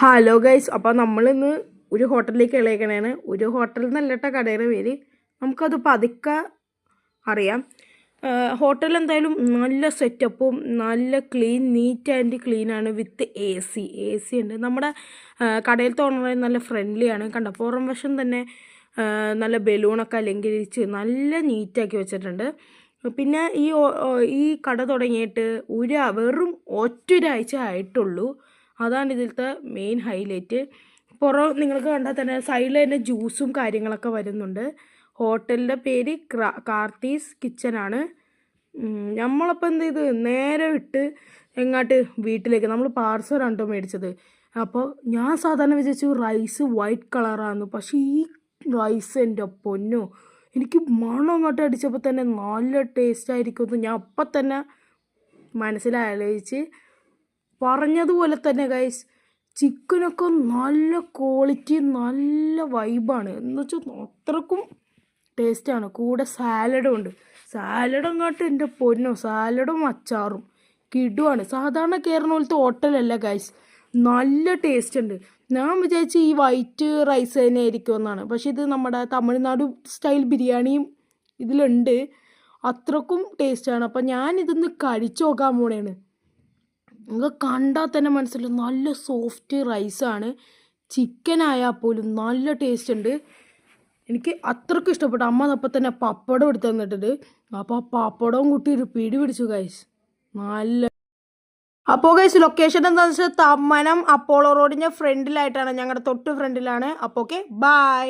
Hello guys, അപ്പോൾ നമ്മളിന്ന് ഒരു ഹോട്ടലിലേക്ക് ഇളയിക്കണേണ്. ഒരു ഹോട്ടലിൽ നിന്നല്ല കേട്ടോ കടയുടെ പേര്, നമുക്കത് പതുക്കെ അറിയാം. ഹോട്ടൽ എന്തായാലും നല്ല സെറ്റപ്പും നല്ല നീറ്റ് ആൻഡ് ക്ലീനാണ്. വിത്ത് എ സി ഉണ്ട്. നമ്മുടെ കടയിലത്തെ ഓണർ നല്ല ഫ്രണ്ട്ലിയാണ്. കണ്ട പുറം വശം തന്നെ നല്ല ബലൂണൊക്കെ അലങ്കരിച്ച് നല്ല നീറ്റാക്കി വെച്ചിട്ടുണ്ട്. പിന്നെ ഈ കട തുടങ്ങിയിട്ട് വെറും ഒറ്റൊരാഴ്ച ആയിട്ടുള്ളൂ. അതാണ് ഇതിലത്തെ മെയിൻ ഹൈലൈറ്റ്. നിങ്ങൾക്ക് കണ്ടാൽ തന്നെ സൈഡിൽ തന്നെ ജ്യൂസും കാര്യങ്ങളൊക്കെ വരുന്നുണ്ട്. ഹോട്ടലിൻ്റെ പേര് കാർത്തീസ് കിച്ചനാണ്. നമ്മളപ്പോൾ എന്ത് ചെയ്ത് നേരെ വിട്ട് വീട്ടിലേക്ക് നമ്മൾ പാർസലാണ് കേട്ടോ മേടിച്ചത്. അപ്പോൾ ഞാൻ സാധാരണ വിചാരിച്ചു റൈസ് വൈറ്റ് കളറാണ്, പക്ഷേ ഈ റൈസ് എൻ്റെ പൊന്നോ, എനിക്ക് മണം അങ്ങോട്ട് അടിച്ചപ്പോൾ തന്നെ നല്ല ടേസ്റ്റ് ആയിരിക്കുമെന്ന് ഞാൻ അപ്പം തന്നെ മനസ്സിലാലോചിച്ച് പറഞ്ഞതുപോലെ തന്നെ ഗൈസ്. ചിക്കനൊക്കെ നല്ല ക്വാളിറ്റി, നല്ല വൈബാണ്. എന്ന് വെച്ചാൽ അത്രക്കും ടേസ്റ്റാണ്. കൂടെ സാലഡും ഉണ്ട്. സാലഡ് അങ്ങോട്ട് എൻ്റെ പൊന്നോ, സാലഡും അച്ചാറും കിടുവാണ്. സാധാരണ കയറുന്ന പോലത്തെ ഹോട്ടലല്ല ഗൈസ്, നല്ല ടേസ്റ്റ് ഉണ്ട്. ഞാൻ വിചാരിച്ച് ഈ വൈറ്റ് റൈസ് തന്നെ ആയിരിക്കുമെന്നാണ്, പക്ഷെ ഇത് നമ്മുടെ തമിഴ്നാട് സ്റ്റൈൽ ബിരിയാണിയും ഇതിലുണ്ട്. അത്രക്കും ടേസ്റ്റാണ്. അപ്പം ഞാനിതൊന്ന് കഴിച്ചു നോക്കാൻ പോണേണ്. നിങ്ങൾക്ക് കണ്ടാൽ തന്നെ മനസ്സിലാവും നല്ല സോഫ്റ്റ് റൈസാണ്. ചിക്കൻ ആയാൽ പോലും നല്ല ടേസ്റ്റ് ഉണ്ട്. എനിക്ക് അത്രയ്ക്കും ഇഷ്ടപ്പെട്ടു. അമ്മ അപ്പം തന്നെ പപ്പടം എടുത്ത് തന്നിട്ടുണ്ട്. അപ്പോൾ പപ്പടവും കൂട്ടി ഒരു പിടി പിടിച്ചു ഗൈസ്, നല്ല. അപ്പോൾ ഗൈസ് ലൊക്കേഷൻ എന്താണെന്ന് വെച്ചാൽ തമ്മനം അപ്പോളോ റോഡിൻ്റെ ഫ്രണ്ടിലായിട്ടാണ്, ഞങ്ങളുടെ തൊട്ട് ഫ്രണ്ടിലാണ്. അപ്പോൾ ഓക്കെ, ബൈ.